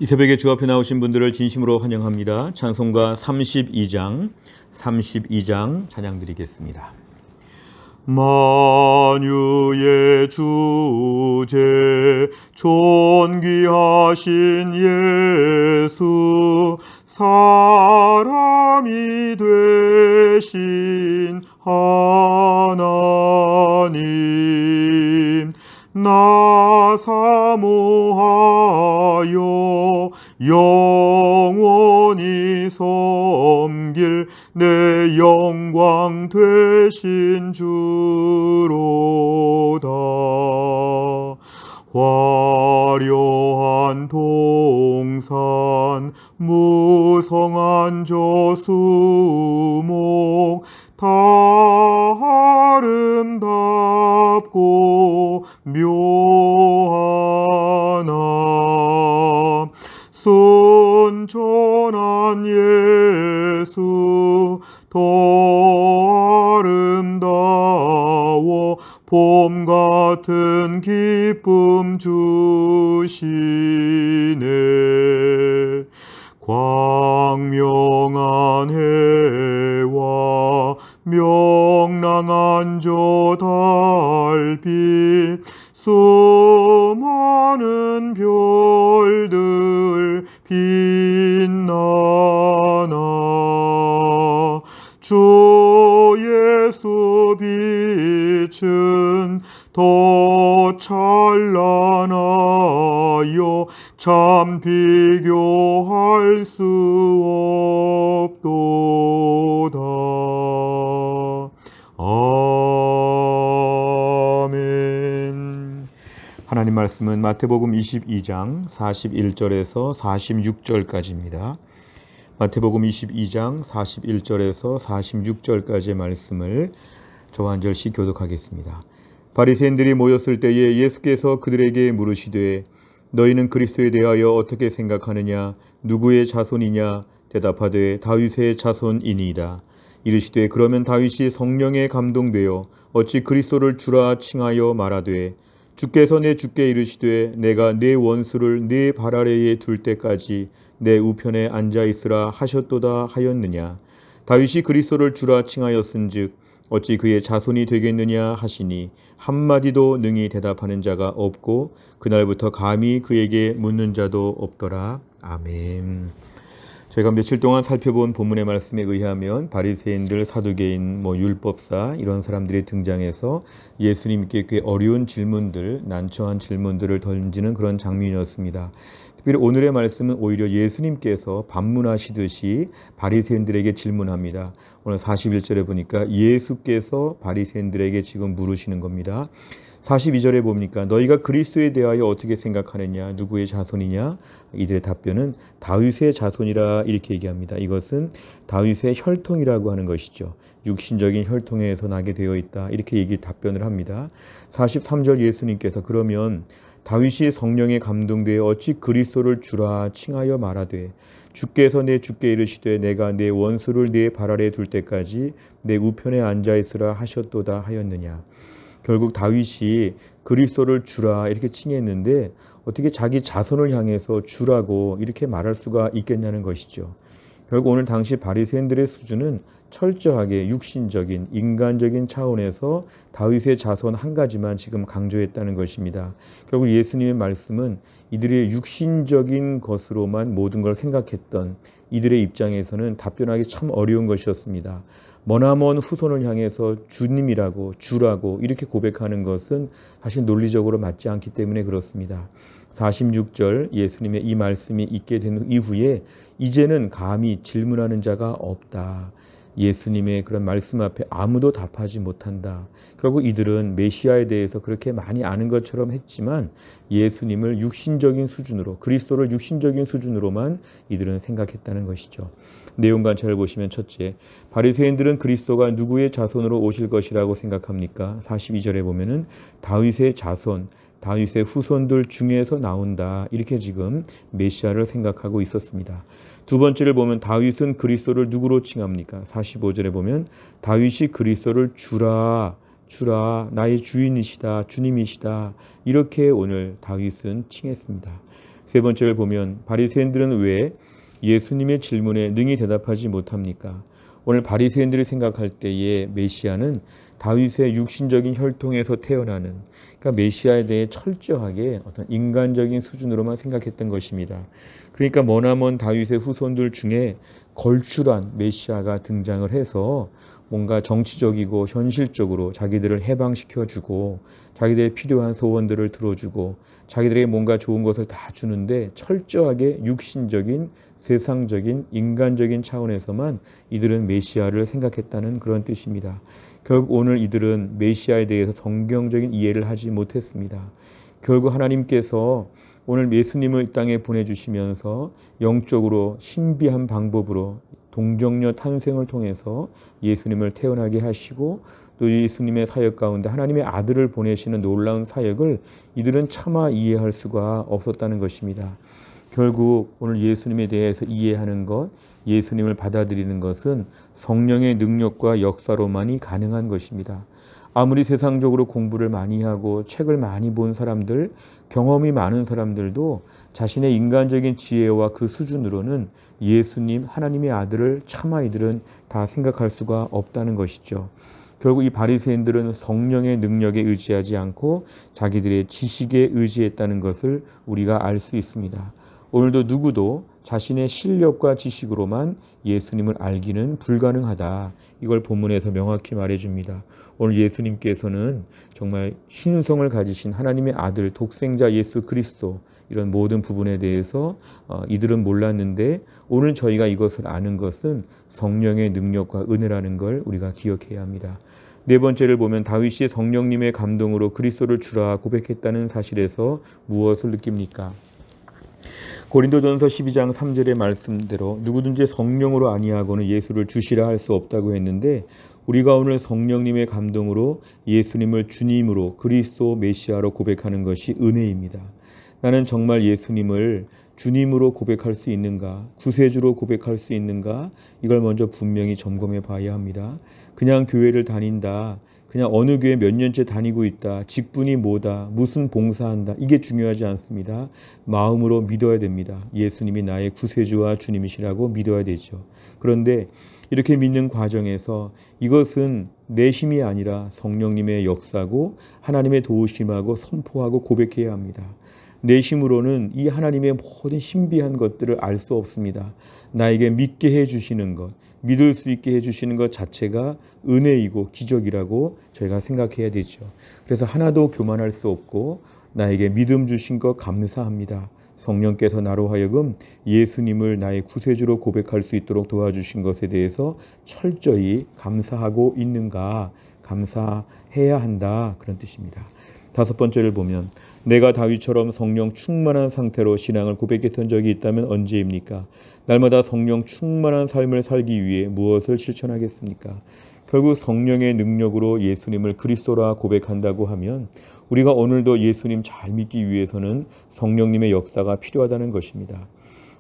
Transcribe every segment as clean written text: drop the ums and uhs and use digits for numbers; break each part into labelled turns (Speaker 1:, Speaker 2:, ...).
Speaker 1: 이 새벽에 주 앞에 나오신 분들을 진심으로 환영합니다. 찬송가 32장 찬양 드리겠습니다. 만유의 주제 존귀하신 예수 사람이 되신 하나님 나 사모하여 영원히 섬길 내 영광 되신 주로다. 화려한 동산 무성한 저수목 다 아름답고 묘하나 순전한 예수 더 아름다워 봄 같은 기쁨 주시네. 광명한 해와 명랑한 저 달빛 수많은 별들 빛나나 주 예수 빛은 더 찬란하여 참 비교할 수 없도다. 아멘. 하나님 말씀은 마태복음 22장 41절에서 46절까지입니다. 마태복음 22장 41절에서 46절까지의 말씀을 저와 한 절씩 교독하겠습니다. 바리새인들이 모였을 때에 예수께서 그들에게 물으시되 너희는 그리스도에 대하여 어떻게 생각하느냐? 누구의 자손이냐? 대답하되 다윗의 자손이니이다. 이르시되 그러면 다윗이 성령에 감동되어 어찌 그리스도를 주라 칭하여 말하되 주께서 내 주께 이르시되 내가 내 원수를 네 발 아래에 둘 때까지 내 우편에 앉아 있으라 하셨도다 하였느냐? 다윗이 그리스도를 주라 칭하였은즉 어찌 그의 자손이 되겠느냐 하시니 한마디도 능히 대답하는 자가 없고 그날부터 감히 그에게 묻는 자도 없더라. 아멘. 저희가 며칠 동안 살펴본 본문의 말씀에 의하면 바리새인들, 사두개인, 율법사 이런 사람들이 등장해서 예수님께 꽤 어려운 질문들, 난처한 질문들을 던지는 그런 장면이었습니다. 특별히 오늘의 말씀은 오히려 예수님께서 반문하시듯이 바리새인들에게 질문합니다. 오늘 41절에 보니까 예수께서 바리새인들에게 지금 물으시는 겁니다. 42절에 보니까 너희가 그리스도에 대하여 어떻게 생각하느냐? 누구의 자손이냐? 이들의 답변은 다윗의 자손이라 이렇게 얘기합니다. 이것은 다윗의 혈통이라고 하는 것이죠. 육신적인 혈통에서 나게 되어 있다. 이렇게 답변을 합니다. 43절 예수님께서 그러면 다윗이 성령에 감동되어 어찌 그리스도를 주라 칭하여 말하되 주께서 내 주께 이르시되 내가 내 원수를 네 발 아래 둘 때까지 내 우편에 앉아 있으라 하셨도다 하였느냐. 결국 다윗이 그리스도를 주라 이렇게 칭했는데 어떻게 자기 자손을 향해서 주라고 이렇게 말할 수가 있겠냐는 것이죠. 결국 오늘 당시 바리새인들의 수준은 철저하게 육신적인 인간적인 차원에서 다윗의 자손 한 가지만 지금 강조했다는 것입니다. 결국 예수님의 말씀은 이들의 육신적인 것으로만 모든 걸 생각했던 이들의 입장에서는 답변하기 참 어려운 것이었습니다. 머나먼 후손을 향해서 주님이라고 주라고 이렇게 고백하는 것은 사실 논리적으로 맞지 않기 때문에 그렇습니다. 46절 예수님의 이 말씀이 있게 된 이후에 이제는 감히 질문하는 자가 없다. 예수님의 그런 말씀 앞에 아무도 답하지 못한다. 결국 이들은 메시아에 대해서 그렇게 많이 아는 것처럼 했지만 예수님을 육신적인 수준으로 그리스도를 육신적인 수준으로만 이들은 생각했다는 것이죠. 내용 관찰을 보시면 첫째, 바리새인들은 그리스도가 누구의 자손으로 오실 것이라고 생각합니까? 42절에 보면은 다윗의 자손, 다윗의 후손들 중에서 나온다. 이렇게 지금 메시아를 생각하고 있었습니다. 두 번째를 보면 다윗은 그리스도를 누구로 칭합니까? 45절에 보면 다윗이 그리스도를 주라 주라, 나의 주인이시다, 주님이시다. 이렇게 오늘 다윗은 칭했습니다. 세 번째를 보면 바리새인들은 왜 예수님의 질문에 능히 대답하지 못합니까? 오늘 바리새인들이 생각할 때의 메시아는 다윗의 육신적인 혈통에서 태어나는, 그러니까 메시아에 대해 철저하게 어떤 인간적인 수준으로만 생각했던 것입니다. 그러니까 머나먼 다윗의 후손들 중에 걸출한 메시아가 등장을 해서 뭔가 정치적이고 현실적으로 자기들을 해방시켜주고 자기들의 필요한 소원들을 들어주고 자기들에게 뭔가 좋은 것을 다 주는데 철저하게 육신적인 세상적인 인간적인 차원에서만 이들은 메시아를 생각했다는 그런 뜻입니다. 결국 오늘 이들은 메시아에 대해서 성경적인 이해를 하지 못했습니다. 결국 하나님께서 오늘 예수님을 이 땅에 보내주시면서 영적으로 신비한 방법으로 동정녀 탄생을 통해서 예수님을 태어나게 하시고 또 예수님의 사역 가운데 하나님의 아들을 보내시는 놀라운 사역을 이들은 차마 이해할 수가 없었다는 것입니다. 결국 오늘 예수님에 대해서 이해하는 것, 예수님을 받아들이는 것은 성령의 능력과 역사로만이 가능한 것입니다. 아무리 세상적으로 공부를 많이 하고 책을 많이 본 사람들, 경험이 많은 사람들도 자신의 인간적인 지혜와 그 수준으로는 예수님, 하나님의 아들을 차마 이들은 다 생각할 수가 없다는 것이죠. 결국 이 바리새인들은 성령의 능력에 의지하지 않고 자기들의 지식에 의지했다는 것을 우리가 알 수 있습니다. 오늘도 누구도 자신의 실력과 지식으로만 예수님을 알기는 불가능하다. 이걸 본문에서 명확히 말해줍니다. 오늘 예수님께서는 정말 신성을 가지신 하나님의 아들 독생자 예수 그리스도 이런 모든 부분에 대해서 이들은 몰랐는데 오늘 저희가 이것을 아는 것은 성령의 능력과 은혜라는 걸 우리가 기억해야 합니다. 네 번째를 보면 다윗이 성령님의 감동으로 그리스도를 주라 고백했다는 사실에서 무엇을 느낍니까? 고린도전서 12장 3절의 말씀대로 누구든지 성령으로 아니하고는 예수를 주시라 할 수 없다고 했는데 우리가 오늘 성령님의 감동으로 예수님을 주님으로 그리스도 메시아로 고백하는 것이 은혜입니다. 나는 정말 예수님을 주님으로 고백할 수 있는가, 구세주로 고백할 수 있는가, 이걸 먼저 분명히 점검해 봐야 합니다. 그냥 교회를 다닌다, 그냥 어느 교회 몇 년째 다니고 있다, 직분이 뭐다, 무슨 봉사한다, 이게 중요하지 않습니다. 마음으로 믿어야 됩니다. 예수님이 나의 구세주와 주님이시라고 믿어야 되죠. 그런데 이렇게 믿는 과정에서 이것은 내 힘이 아니라 성령님의 역사고 하나님의 도우심하고 선포하고 고백해야 합니다. 내 힘으로는 이 하나님의 모든 신비한 것들을 알 수 없습니다. 나에게 믿게 해주시는 것, 믿을 수 있게 해주시는 것 자체가 은혜이고 기적이라고 저희가 생각해야 되죠. 그래서 하나도 교만할 수 없고 나에게 믿음 주신 것 감사합니다. 성령께서 나로 하여금 예수님을 나의 구세주로 고백할 수 있도록 도와주신 것에 대해서 철저히 감사하고 있는가, 감사해야 한다, 그런 뜻입니다. 다섯 번째를 보면 내가 다윗처럼 성령 충만한 상태로 신앙을 고백했던 적이 있다면 언제입니까? 날마다 성령 충만한 삶을 살기 위해 무엇을 실천하겠습니까? 결국 성령의 능력으로 예수님을 그리스도라 고백한다고 하면 우리가 오늘도 예수님 잘 믿기 위해서는 성령님의 역사가 필요하다는 것입니다.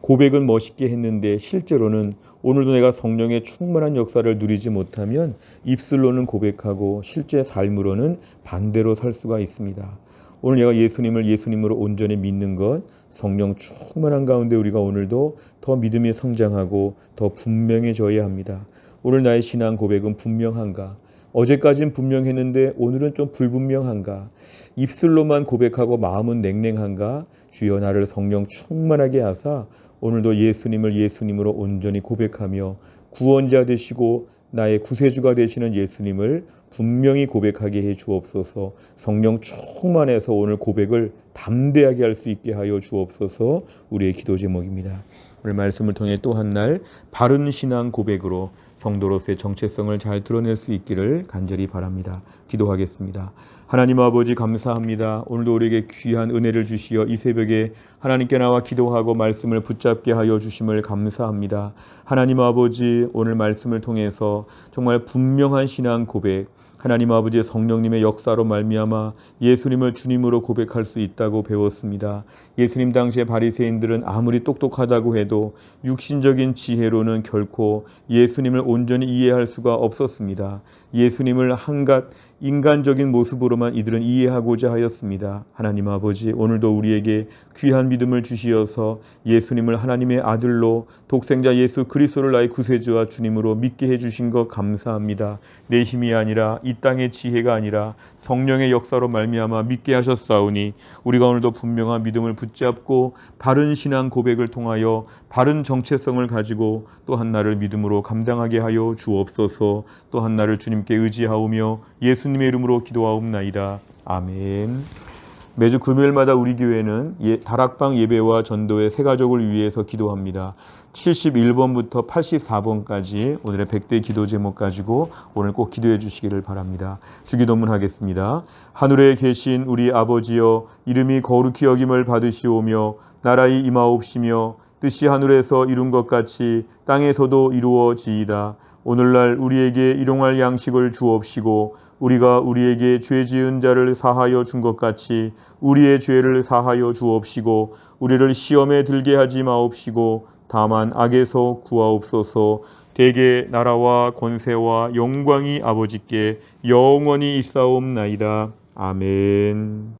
Speaker 1: 고백은 멋있게 했는데 실제로는 오늘도 내가 성령의 충만한 역사를 누리지 못하면 입술로는 고백하고 실제 삶으로는 반대로 살 수가 있습니다. 오늘 내가 예수님을 예수님으로 온전히 믿는 것, 성령 충만한 가운데 우리가 오늘도 더 믿음이 성장하고 더 분명해져야 합니다. 오늘 나의 신앙 고백은 분명한가? 어제까지는 분명했는데 오늘은 좀 불분명한가? 입술로만 고백하고 마음은 냉랭한가? 주여 나를 성령 충만하게 하사 오늘도 예수님을 예수님으로 온전히 고백하며 구원자 되시고 나의 구세주가 되시는 예수님을 분명히 고백하게 해 주옵소서. 성령 충만해서 오늘 고백을 담대하게 할 수 있게 하여 주옵소서. 우리의 기도 제목입니다. 오늘 말씀을 통해 또 한 날 바른 신앙 고백으로 성도로서의 정체성을 잘 드러낼 수 있기를 간절히 바랍니다. 기도하겠습니다. 하나님 아버지 감사합니다. 오늘도 우리에게 귀한 은혜를 주시어 이 새벽에 하나님께 나와 기도하고 말씀을 붙잡게 하여 주심을 감사합니다. 하나님 아버지 오늘 말씀을 통해서 정말 분명한 신앙 고백, 하나님 아버지의 성령님의 역사로 말미암아 예수님을 주님으로 고백할 수 있다고 배웠습니다. 예수님 당시의 바리새인들은 아무리 똑똑하다고 해도 육신적인 지혜로는 결코 예수님을 온전히 이해할 수가 없었습니다. 예수님을 한갓 인간적인 모습으로만 이들은 이해하고자 하였습니다. 하나님 아버지, 오늘도 우리에게 귀한 믿음을 주시어서 예수님을 하나님의 아들로 독생자 예수 그리스도를 나의 구세주와 주님으로 믿게 해주신 것 감사합니다. 내 힘이 아니라 이 땅의 지혜가 아니라 성령의 역사로 말미암아 믿게 하셨사오니 우리가 오늘도 분명한 믿음을 붙잡고 바른 신앙 고백을 통하여 바른 정체성을 가지고 또 한 날을 믿음으로 감당하게 하여 주옵소서. 또 한 날을 주님께 의지하오며 예수님의 이름으로 기도하옵나이다. 아멘. 매주 금요일마다 우리 교회는 다락방 예배와 전도의 새 가족을 위해서 기도합니다. 71번부터 84번까지 오늘의 100대 기도 제목 가지고 오늘 꼭 기도해 주시기를 바랍니다. 주기도문 하겠습니다. 하늘에 계신 우리 아버지여, 이름이 거룩히 여김을 받으시오며 나라의 임하옵시며 뜻이 하늘에서 이룬 것 같이 땅에서도 이루어지이다. 오늘날 우리에게 일용할 양식을 주옵시고 우리가 우리에게 죄 지은 자를 사하여 준 것 같이 우리의 죄를 사하여 주옵시고 우리를 시험에 들게 하지 마옵시고 다만 악에서 구하옵소서. 대개 나라와 권세와 영광이 아버지께 영원히 있사옵나이다. 아멘.